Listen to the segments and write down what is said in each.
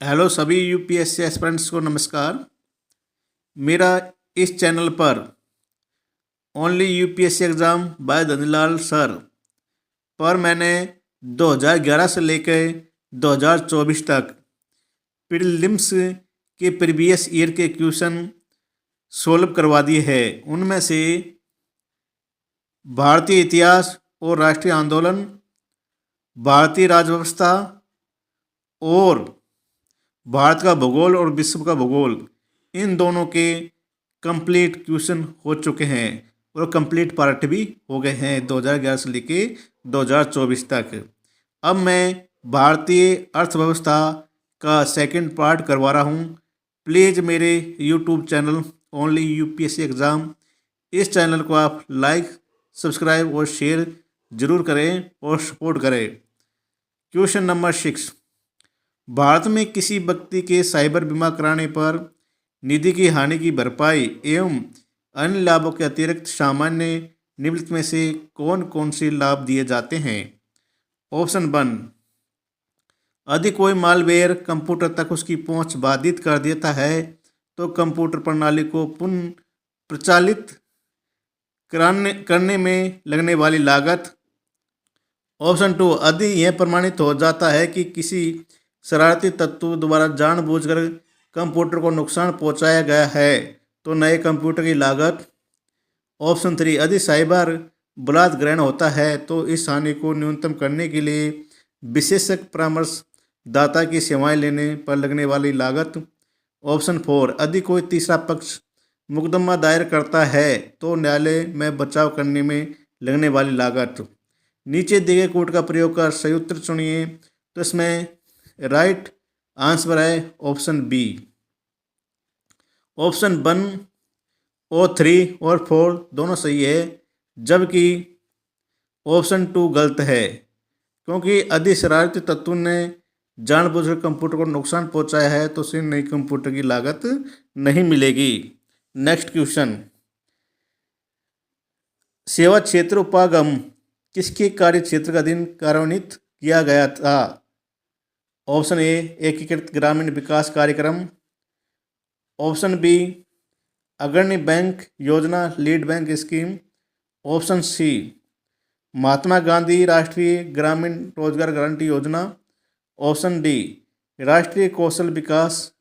Hello सभी UPSC aspirants को नमस्कार। मेरा इस चैनल पर only UPSC exam by Dhanilal sir पर मैंने 2011 से लेकर 2024 तक प्रीलिम्स के प्रीवियस ईयर के क्वेश्चन सोल्व करवा दिए हैं। उनमें से भारतीय इतिहास और राष्ट्रीय आंदोलन, भारतीय राजव्यवस्था और भारत का भूगोल और विश्व का भूगोल, इन दोनों के कंप्लीट क्वेश्चन हो चुके हैं और कंप्लीट पार्ट भी हो गए हैं 2011 से लेके 2024 तक। अब मैं भारतीय अर्थव्यवस्था का सेकंड पार्ट करवा रहा हूँ। प्लीज़ मेरे YouTube channel only UPSC exam, इस चैनल को आप लाइक, सब्सक्राइब और शेयर ज़रूर करें और सपोर्ट करें। क्वेश्चन नंबर 6, भारत में किसी व्यक्ति के साइबर बीमा कराने पर निधि की हानि की भरपाई एवं अन्य लाभों के अतिरिक्त सामान्य निम्नलिखित में से कौन कौन से लाभ दिए जाते हैं? ऑप्शन 1, यदि कोई मालवेयर कंप्यूटर तक उसकी पहुंच बाधित कर देता है तो कंप्यूटर प्रणाली को पुनः प्रचालित करने में लगने वाली लागत। ऑप्शन 2, यदि यह प्रमाणित हो जाता है कि किसी शरारती तत्व द्वारा जानबूझकर कंप्यूटर को नुकसान पहुंचाया गया है तो नए कंप्यूटर की लागत। ऑप्शन 3, यदि साइबर बलात्कार ग्रहण होता है तो इस हानि को न्यूनतम करने के लिए विशेषज्ञ परामर्शदाता की सेवाएं लेने पर लगने वाली लागत। ऑप्शन 4, यदि कोई तीसरा पक्ष मुकदमा दायर करता है तो न्यायालय में बचाव करने में लगने वाली लागत। नीचे दिए गए कोड का प्रयोग कर सही उत्तर चुनिए। तो इसमें राइट आंसर है ऑप्शन बी। ऑप्शन 1 और 3 और 4 दोनों सही है, जबकि ऑप्शन 2 गलत है, क्योंकि यदि शरारती तत्व ने जानबूझकर कंप्यूटर को नुकसान पहुंचाया है तो उसे नई कंप्यूटर की लागत नहीं मिलेगी। नेक्स्ट क्वेश्चन, सेवा क्षेत्र उपागम किसके कार्य क्षेत्र का अधीन कार्यान्वित किया गया था? ऑप्शन ए, एकीकृत ग्रामीण विकास कार्यक्रम। ऑप्शन बी, अग्रणी बैंक योजना lead bank scheme. Option C, Mahatma Gandhi राष्ट्रीय ग्रामीण रोजगार गारंटी योजना। ऑप्शन डी, राष्ट्रीय कौशल विकास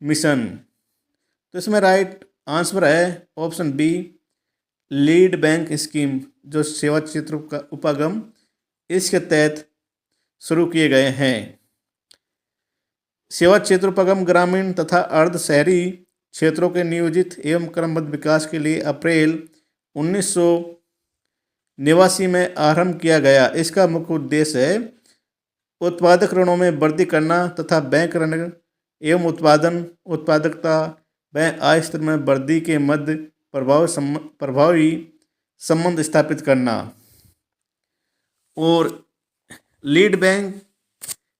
मिशन। तो इसमें राइट आंसर है option B, lead bank scheme, जो सेवा क्षेत्र का उपागम इसके तहत शुरू किए गए हैं। सेवा क्षेत्र उपागम ग्रामीण तथा अर्ध शहरी क्षेत्रों के नियोजित एवं क्रमबद्ध विकास के लिए अप्रैल 1989 में आरंभ किया गया। इसका मुख्य उद्देश्य है उत्पादक ऋणों में वृद्धि करना तथा बैंक ऋण एवं उत्पादकता व आय स्तर में वृद्धि के मध्य प्रभावी संबंध स्थापित करना। और लीड बैंक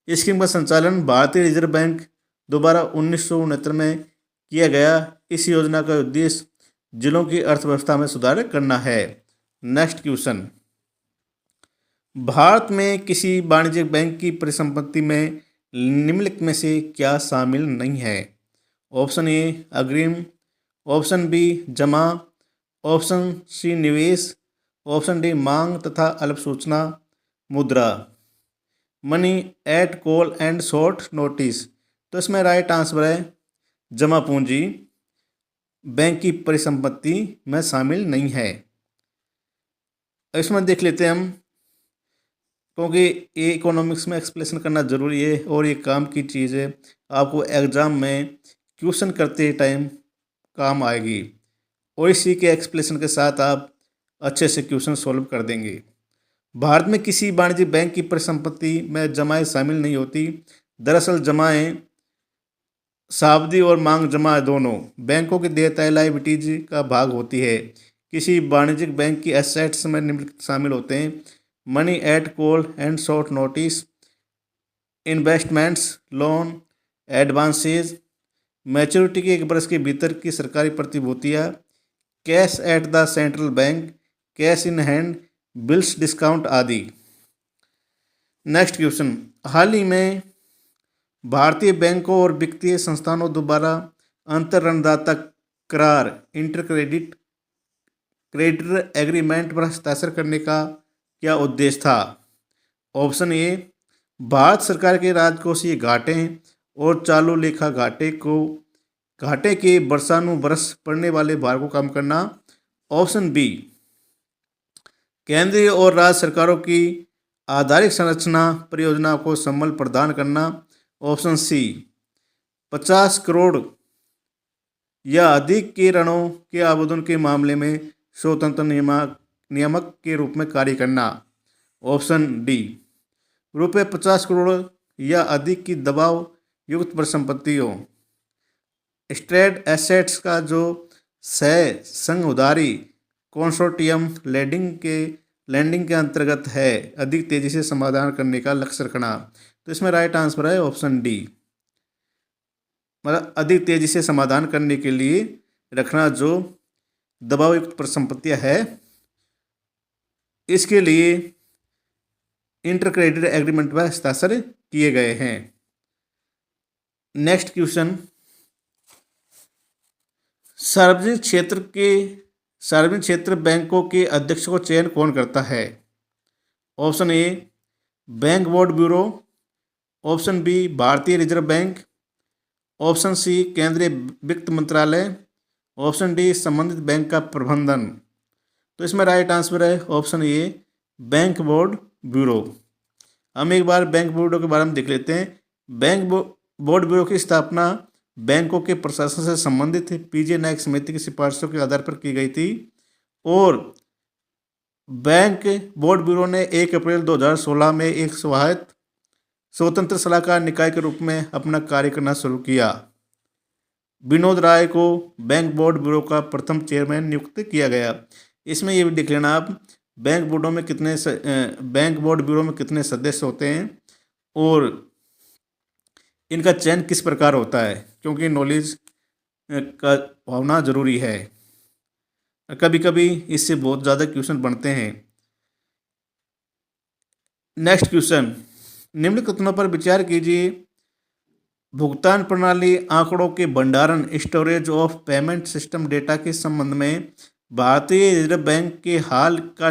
स्कीम का संचालन भारतीय रिजर्व बैंक द्वारा 1969 में किया गया। इस योजना का उद्देश्य जिलों की अर्थव्यवस्था में सुधार करना है। नेक्स्ट क्वेश्चन, भारत में किसी वाणिज्यिक बैंक की परिसंपत्ति में निम्नलिखित में से क्या शामिल नहीं है? ऑप्शन ए, अग्रिम। ऑप्शन बी, जमा। ऑप्शन सी, निवेश। ऑप्शन डी, मांग तथा अल्प सूचना मुद्रा, money at call and short notice. तो इसमें राइट आंसर है जमा पूंजी बैंक की परिसंपत्ति में शामिल नहीं है। इसमें देख लेते हैं हम, क्योंकि ये इकोनॉमिक्स में एक्सप्लेनेशन करना ज़रूरी है और ये काम की चीज़ है, आपको एग्ज़ाम में क्वेश्चन करते टाइम काम आएगी और इसी के एक्सप्लेनेशन के साथ आप अच्छे से क्वेश्चन सॉल्व कर देंगे। भारत में किसी वाणिज्यिक बैंक की परिसंपत्ति में जमाएं शामिल नहीं होती। दरअसल जमाएं सावधि और मांग जमा दोनों बैंकों की देयताएं लायबिलिटीज का भाग होती है। किसी वाणिज्यिक बैंक की एसेट्स में निम्नलिखित शामिल होते हैं: money at call and short notice, investments, loan, advances, maturity के 1 वर्ष के भीतर की सरकारी प्रतिभूतियाँ, cash at the central bank, cash in hand, bills discount आदि। नेक्स्ट क्वेश्चन, हाल ही में भारतीय बैंकों और वित्तीय संस्थानों द्वारा अंतर ऋणदाता करार क्रेडिटर एग्रीमेंट पर हस्ताक्षर करने का क्या उद्देश्य था? ऑप्शन ए, भारत सरकार के राजकोषीय घाटे और चालू लेखा घाटे के वर्षानुवर्ष पड़ने वाले भार को कम करना। ऑप्शन बी, केंद्रीय और राज्य सरकारों की आधारिक संरचना परियोजना को संबल प्रदान करना। ऑप्शन सी, 50 करोड़ या अधिक के ऋणों के आवेदन के मामले में स्वतंत्र नियामक के रूप में कार्य करना। ऑप्शन डी, रुपये 50 करोड़ या अधिक की दबाव युक्त परिसंपत्तियों स्ट्रेट एसेट्स का जो सह संघ उधारी कंसोर्टियम लैंडिंग के अंतर्गत है अधिक तेजी से समाधान करने का लक्ष्य रखना। तो इसमें राइट आंसर है ऑप्शन डी, मतलब अधिक तेजी से समाधान करने के लिए रखना जो दबाव युक्त परिसंपत्तियां है, इसके लिए इंटर क्रेडिट एग्रीमेंट पर हस्ताक्षर किए गए हैं। नेक्स्ट क्वेश्चन, सार्वजनिक क्षेत्र बैंकों के अध्यक्ष को चयन कौन करता है? Option A, bank board bureau. Option B, भारतीय रिजर्व बैंक। ऑप्शन सी, केंद्रीय वित्त मंत्रालय। ऑप्शन डी, संबंधित बैंक का प्रबंधन। तो इसमें राइट आंसर है option A, bank board bureau. हम एक बार बैंक बोर्ड के बारे में देख लेते हैं। बैंक बोर्ड ब्यूरो की स्थापना बैंकों के प्रशासन से संबंधित पीजे नायक समिति की सिफारिशों के आधार पर की गई थी और बैंक बोर्ड ब्यूरो ने 1 अप्रैल 2016 में एक स्वायत्त स्वतंत्र सलाहकार निकाय के रूप में अपना कार्य करना शुरू किया। विनोद राय को बैंक बोर्ड ब्यूरो का प्रथम चेयरमैन नियुक्त किया गया। इसमें ये भी देख लेना आप बैंक बोर्ड ब्यूरो में कितने सदस्य होते हैं और इनका चयन किस प्रकार होता है, क्योंकि नॉलेज का होना जरूरी है। कभी कभी इससे बहुत ज़्यादा क्वेश्चन बनते हैं। नेक्स्ट क्वेश्चन, निम्न कथनों पर विचार कीजिए। भुगतान प्रणाली आंकड़ों के भंडारण storage of payment system data के संबंध में भारतीय रिजर्व बैंक के हाल का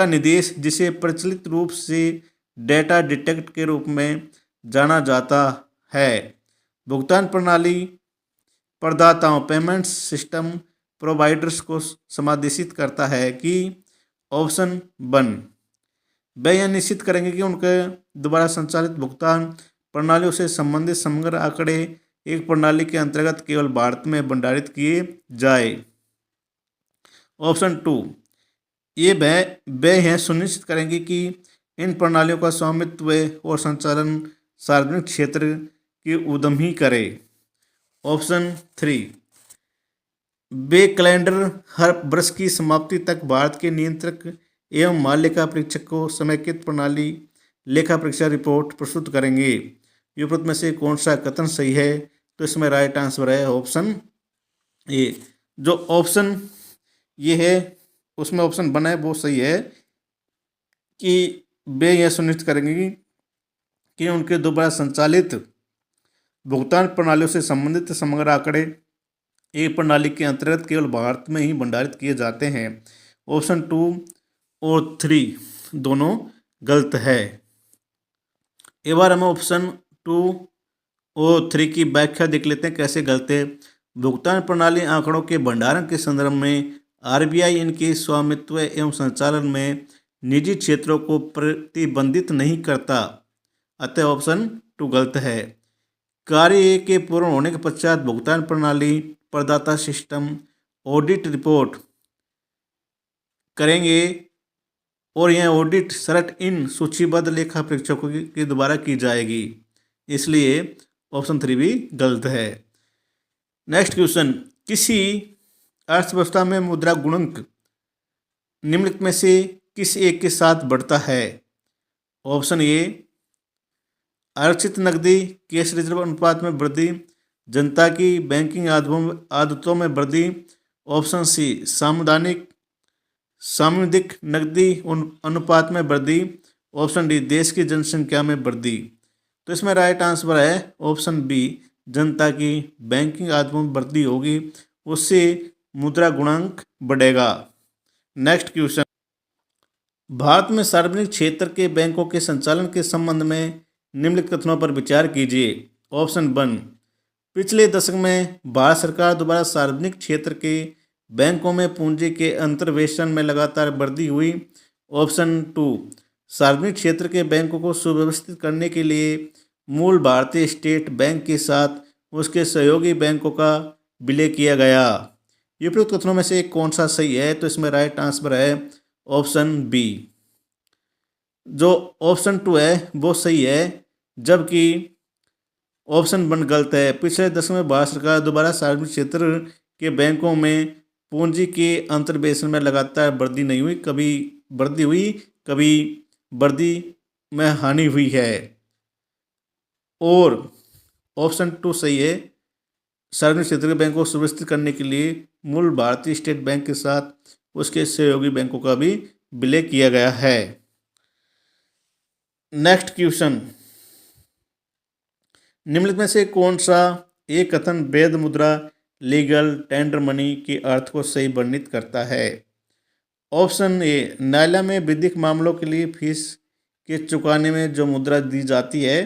निर्देश जिसे प्रचलित रूप से डेटा डिटेक्ट के रूप में जाना जाता है, भुगतान प्रणाली प्रदाताओं पेमेंट सिस्टम प्रोवाइडर्स को समादेशित करता है कि ऑप्शन 1, वे यह निश्चित करेंगे कि उनके द्वारा संचालित भुगतान प्रणालियों से संबंधित समग्र आंकड़े एक प्रणाली के अंतर्गत केवल भारत में भंडारित किए जाए। ऑप्शन 2, ये वे यह सुनिश्चित करेंगे कि इन प्रणालियों का स्वामित्व और संचालन सार्वजनिक क्षेत्र के उद्यम ही करे। ऑप्शन 3, वे कैलेंडर हर वर्ष की समाप्ति तक भारत के नियंत्रक एवं महालेखा परीक्षक को समेकित प्रणाली लेखा परीक्षा रिपोर्ट प्रस्तुत करेंगे। युगपत में से कौन सा कथन सही है? तो इसमें राइट आंसर है ऑप्शन ए। जो ऑप्शन ये है उसमें ऑप्शन बना है वो सही है कि वे यह सुनिश्चित करेंगे कि उनके द्वारा संचालित भुगतान प्रणालियों से संबंधित समग्र आंकड़े एक प्रणाली के अंतर्गत केवल भारत में ही भंडारित किए जाते हैं। ऑप्शन 2 और 3 दोनों गलत है। एक बार हम ऑप्शन 2 और 3 की व्याख्या देख लेते हैं कैसे गलत है। भुगतान प्रणाली आंकड़ों के भंडारण के संदर्भ में आरबीआई इनके स्वामित्व एवं संचालन में निजी क्षेत्रों को प्रतिबंधित नहीं करता, अतः ऑप्शन 2 गलत है। कार्य के पूर्ण होने के पश्चात भुगतान प्रणाली प्रदाता सिस्टम ऑडिट रिपोर्ट करेंगे और यह ऑडिट शर्त इन सूचीबद्ध लेखा परीक्षकों के द्वारा की जाएगी, इसलिए ऑप्शन 3 भी गलत है। नेक्स्ट क्वेश्चन, किसी अर्थव्यवस्था में मुद्रा गुणक निम्नलिखित में से किस एक के साथ बढ़ता है? ऑप्शन ए, आरक्षित नकदी कैश रिजर्व अनुपात में वृद्धि, जनता की बैंकिंग आदतों में वृद्धि। ऑप्शन सी, सामुदायिक नकदी अनुपात में वृद्धि। ऑप्शन डी, देश की जनसंख्या में वृद्धि। तो इसमें राइट आंसर है ऑप्शन बी, जनता की बैंकिंग आदतों में वृद्धि होगी, उससे मुद्रा गुणांक बढ़ेगा। नेक्स्ट क्वेश्चन, भारत में सार्वजनिक क्षेत्र के बैंकों के संचालन के संबंध में निम्नलिखित कथनों पर विचार कीजिए। ऑप्शन 1, पिछले दशक में भारत सरकार द्वारा सार्वजनिक क्षेत्र के बैंकों में पूंजी के अंतर्वेशन में लगातार वृद्धि हुई। ऑप्शन 2, सार्वजनिक क्षेत्र के बैंकों को सुव्यवस्थित करने के लिए मूल भारतीय स्टेट बैंक के साथ उसके सहयोगी बैंकों का विलय किया गया। ये उपयुक्त कथनों में से कौन सा सही है? तो इसमें राइट आंसर है ऑप्शन बी। जो ऑप्शन 2 है वो सही है, जबकि ऑप्शन 1 गलत है। पिछले दशक में भारत सरकार द्वारा सार्वजनिक क्षेत्र के बैंकों में पूंजी के अंतर्वेशन में लगातार वृद्धि नहीं हुई, कभी वृद्धि हुई, कभी वृद्धि में हानि हुई है। और ऑप्शन 2 सही है, सार्वजनिक क्षेत्र के बैंकों को सुव्यवस्थित करने के लिए मूल भारतीय स्टेट बैंक के साथ उसके सहयोगी बैंकों का भी विलय किया गया है। नेक्स्ट क्वेश्चन, निम्नलिखित में से कौन सा एक कथन वैध मुद्रा लीगल टेंडर मनी के अर्थ को सही वर्णित करता है? ऑप्शन ए, न्यायालय में विधिक मामलों के लिए फीस के चुकाने में जो मुद्रा दी जाती है।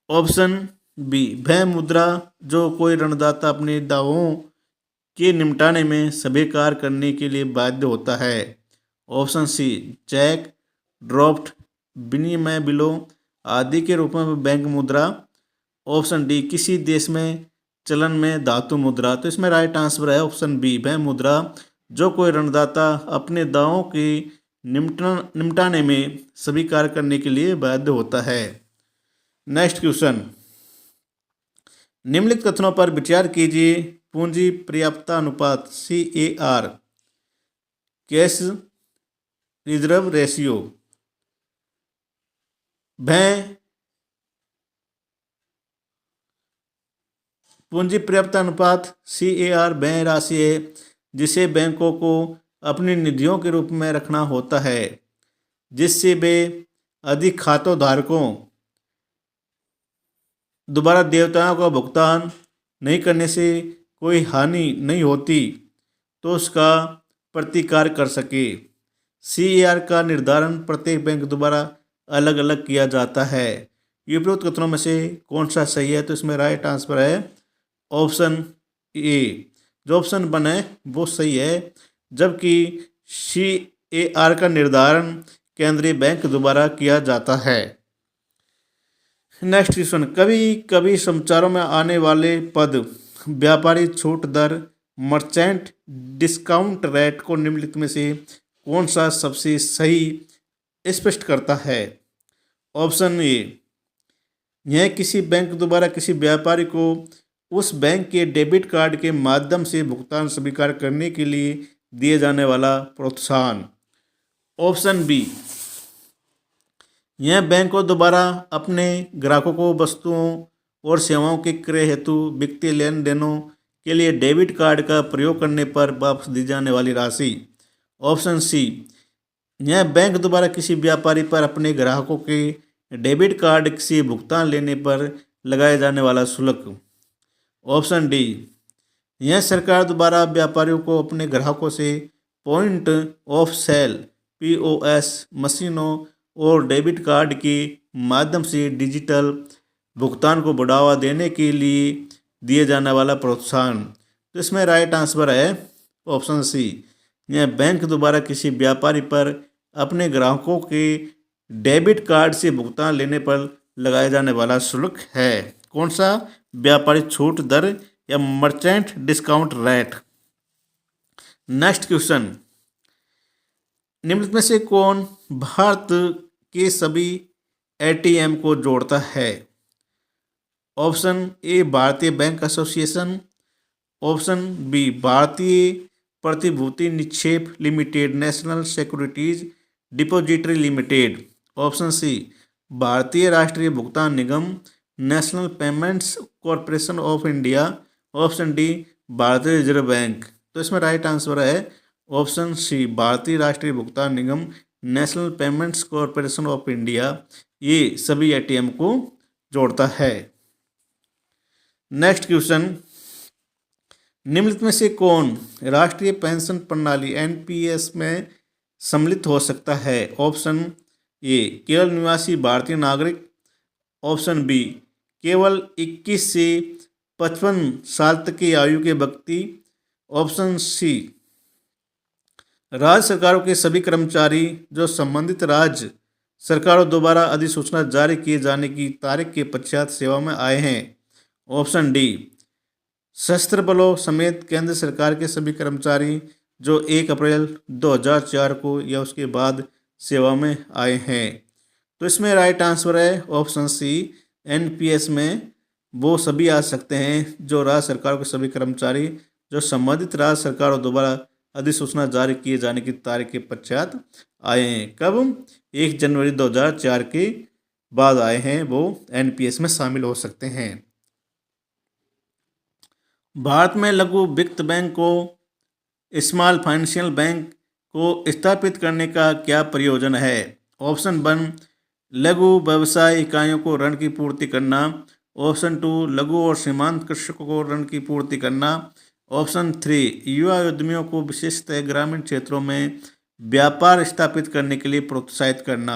ऑप्शन बी, वह मुद्रा जो कोई ऋणदाता अपने दावों के निपटाने में स्वीकार करने के लिए बाध्य होता है। ऑप्शन सी, चेक, ड्राफ्ट, विनिमय बिलों आदि के रूप में बैंक मुद्रा। ऑप्शन डी, किसी देश में चलन में धातु मुद्रा। तो इसमें राइट आंसर है ऑप्शन बी, वह मुद्रा जो कोई ऋणदाता अपने दावों के निपटाने में स्वीकार करने के लिए बाध्य होता है। नेक्स्ट क्वेश्चन, निम्नलिखित कथनों पर विचार कीजिए। पूंजी पर्याप्तता अनुपात CAR, कैश रिजर्व रेशियो, वह पूंजी पर्याप्तता अनुपात CAR वह राशि है जिसे बैंकों को अपनी निधियों के रूप में रखना होता है, जिससे वे अधिक खातों धारकों दोबारा देयताओं का भुगतान नहीं करने से कोई हानि नहीं होती, तो उसका प्रतिकार कर सके। CAR का निर्धारण प्रत्येक बैंक द्वारा अलग अलग किया जाता है। ये उपरोक्त कथनों में से कौन सा सही है? तो इसमें राइट आंसर है ऑप्शन ए, जो ऑप्शन 1 है वो सही है, जबकि CAR का निर्धारण केंद्रीय बैंक द्वारा किया जाता है। नेक्स्ट क्वेश्चन, कभी कभी समाचारों में आने वाले पद व्यापारी छूट दर, मर्चेंट डिस्काउंट रेट को निम्नलिखित में से कौन सा सबसे सही स्पष्ट करता है? ऑप्शन ए, यह किसी बैंक द्वारा किसी व्यापारी को उस बैंक के डेबिट कार्ड के माध्यम से भुगतान स्वीकार करने के लिए दिए जाने वाला प्रोत्साहन। ऑप्शन बी, यह बैंकों द्वारा अपने ग्राहकों को वस्तुओं और सेवाओं के क्रय हेतु वित्तीय लेन देनों के लिए डेबिट कार्ड का प्रयोग करने पर वापस दी जाने वाली राशि। ऑप्शन सी, यह बैंक द्वारा किसी व्यापारी पर अपने ग्राहकों के डेबिट कार्ड से भुगतान लेने पर लगाए जाने वाला शुल्क। ऑप्शन डी, यह सरकार द्वारा व्यापारियों को अपने ग्राहकों से पॉइंट ऑफ सेल POS मशीनों और डेबिट कार्ड के माध्यम से डिजिटल भुगतान को बढ़ावा देने के लिए दिए जाने वाला प्रोत्साहन। तो इसमें राइट आंसर है ऑप्शन सी, यह बैंक द्वारा किसी व्यापारी पर अपने ग्राहकों के डेबिट कार्ड से भुगतान लेने पर लगाए जाने वाला शुल्क है। कौन सा? व्यापारी छूट दर या merchant discount rate. Next question, निम्नलिखित में से कौन भारत के सभी ATM को जोड़ता है? ऑप्शन ए, भारतीय बैंक एसोसिएशन। ऑप्शन बी, भारतीय प्रतिभूति निक्षेप limited, national securities depository limited. Option C, भारतीय राष्ट्रीय भुगतान निगम, national payments corporation of India. Option D, भारतीय रिजर्व बैंक। तो इसमें राइट आंसर है ऑप्शन सी, भारतीय राष्ट्रीय भुगतान निगम, national payments corporation of India, ये सभी एटीएम को जोड़ता है। नेक्स्ट क्वेश्चन, निम्नलिखित में से कौन राष्ट्रीय पेंशन प्रणाली एनपीएस में सम्मिलित हो सकता है? ऑप्शन ए केवल निवासी भारतीय नागरिक, ऑप्शन बी केवल 21 से 55 साल तक की आयु के व्यक्ति, ऑप्शन सी राज्य सरकारों के सभी कर्मचारी जो संबंधित राज्य सरकारों द्वारा अधिसूचना जारी किए जाने की तारीख के पश्चात सेवा में आए हैं, ऑप्शन डी सशस्त्र बलों समेत केंद्र सरकार के सभी कर्मचारी जो 1 अप्रैल 2004 को या उसके बाद सेवा में आए हैं। तो इसमें राइट आंसर है ऑप्शन सी, एनपीएस में वो सभी आ सकते हैं जो राज्य सरकार के सभी कर्मचारी जो संबंधित राज्य सरकारों द्वारा अधिसूचना जारी किए जाने की तारीख के पश्चात आए हैं। कब? 1 जनवरी 2004 के बाद आए हैं, वो एनपीएस में शामिल हो सकते हैं। भारत में लघु वित्त बैंक को स्मॉल फाइनेंशियल बैंक को स्थापित करने का क्या प्रयोजन है? ऑप्शन 1 लघु व्यवसाय इकाइयों को ऋण की पूर्ति करना, ऑप्शन 2 लघु और सीमांत कृषकों को ऋण की पूर्ति करना, ऑप्शन 3 युवा उद्यमियों को विशेषतः ग्रामीण क्षेत्रों में व्यापार स्थापित करने के लिए प्रोत्साहित करना।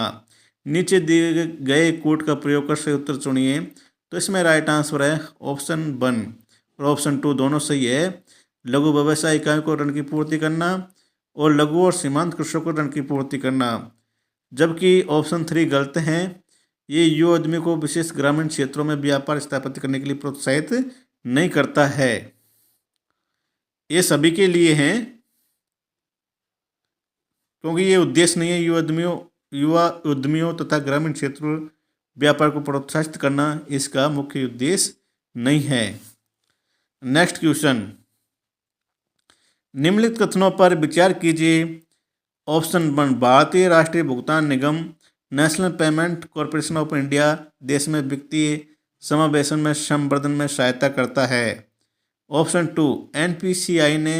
नीचे दिए गए कोड का प्रयोग कर सही उत्तर चुनिए। तो इसमें राइट आंसर है ऑप्शन 1 और ऑप्शन 2 दोनों सही है। लघु व्यवसाय इकाइयों को ऋण की पूर्ति करना और लघु और सीमांत कृषकों को ऋण की पूर्ति करना, जबकि ऑप्शन 3 गलत हैं। ये युवा उद्यमी को विशेष ग्रामीण क्षेत्रों में व्यापार स्थापित करने के लिए प्रोत्साहित नहीं करता है। ये सभी के लिए हैं क्योंकि ये उद्देश्य नहीं है युवा उद्यमियों तथा ग्रामीण क्षेत्र व्यापार को प्रोत्साहित करना, इसका मुख्य उद्देश्य नहीं है। नेक्स्ट क्वेश्चन, निम्नलिखित कथनों पर विचार कीजिए। ऑप्शन 1 भारतीय राष्ट्रीय भुगतान निगम national payment corporation of India देश में वित्तीय समावेशन में संवर्धन में सहायता करता है। ऑप्शन 2 एनपीसीआई ने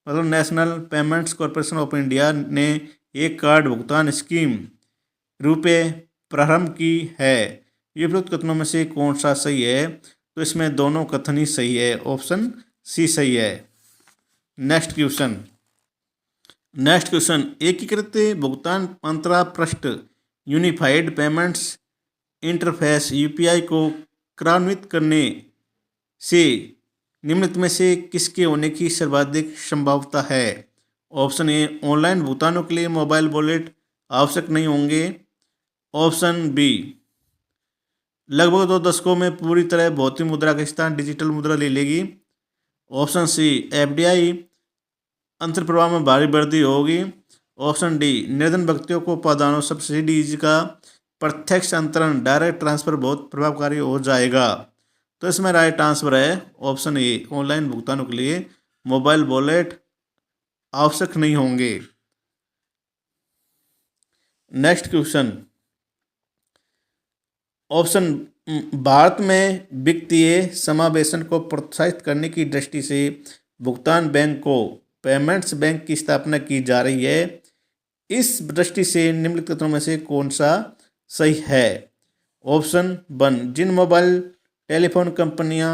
मतलब national payments corporation of India ने एक कार्ड भुगतान स्कीम रुपए प्रारंभ की है। ये उपरोक्त कथनों में से कौन सा सही है? तो इसमें दोनों कथन ही सही है, ऑप्शन सी सही है। नेक्स्ट क्वेश्चन, एकीकृत भुगतान अंतराल पृष्ठ यूनिफाइड पेमेंट्स इंटरफेस यूपीआई को क्रियान्वित करने से निम्नलिखित में से किसके होने की सर्वाधिक संभावना है? ऑप्शन ए ऑनलाइन भुगतानों के लिए मोबाइल वॉलेट आवश्यक नहीं होंगे, ऑप्शन बी लगभग 2 दशकों में पूरी तरह भौतिक मुद्रा का स्थान डिजिटल मुद्रा ले लेगी, ऑप्शन सी एफडीआई अंतर्प्रवाह में भारी वृद्धि होगी, ऑप्शन डी निर्धन व्यक्तियों को पादानों सब्सिडीज का प्रत्यक्ष अंतरण डायरेक्ट ट्रांसफर बहुत प्रभावकारी हो जाएगा। तो इसमें राइट आंसर है ऑप्शन ए ऑनलाइन भुगतानों के लिए मोबाइल वॉलेट आवश्यक नहीं होंगे। नेक्स्ट क्वेश्चन, ऑप्शन भारत में वित्तीय समावेशन को प्रोत्साहित करने की दृष्टि से भुगतान बैंक को पेमेंट्स बैंक की स्थापना की जा रही है। इस दृष्टि से निम्नलिखित कथनों में से कौन सा सही है? ऑप्शन 1 जिन मोबाइल टेलीफोन कंपनियां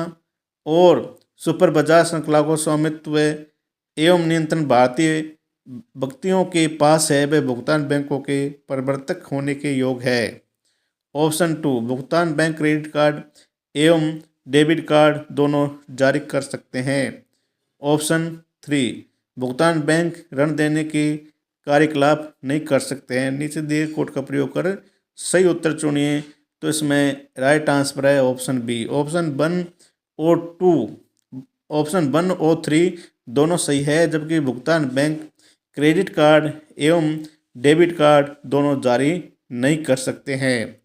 और सुपर बाजार श्रृंखला को स्वामित्व एवं नियंत्रण भारतीय व्यक्तियों के पास है, वे भुगतान बैंकों के प्रवर्तक होने के योग्य है। ऑप्शन 2 भुगतान बैंक क्रेडिट कार्ड एवं डेबिट कार्ड दोनों जारी कर सकते हैं। ऑप्शन 3 भुगतान बैंक ऋण देने के कार्यकलाप नहीं कर सकते हैं। नीचे दिए कोड का प्रयोग कर सही उत्तर चुनिए। तो इसमें राइट आंसर है ऑप्शन बी। ऑप्शन 1 और 3 दोनों सही है, जबकि भुगतान बैंक क्रेडिट कार्ड एवं डेबिट कार्ड दोनों जारी नहीं कर सकते हैं।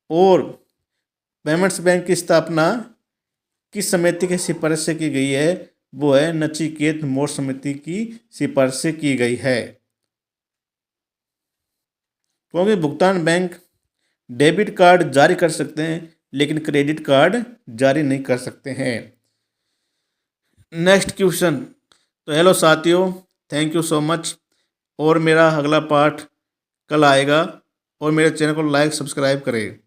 और पेमेंट्स बैंक की स्थापना किस समिति की सिफारिश से की गई है? वो है नचिकेत मोर समिति की सिफारिश से की गई है। क्योंकि भुगतान बैंक डेबिट कार्ड जारी कर सकते हैं लेकिन क्रेडिट कार्ड जारी नहीं कर सकते हैं। नेक्स्ट क्वेश्चन, तो हेलो साथियों, थैंक यू सो मच। और मेरा अगला पार्ट कल आएगा और मेरे चैनल को लाइक सब्सक्राइब करें।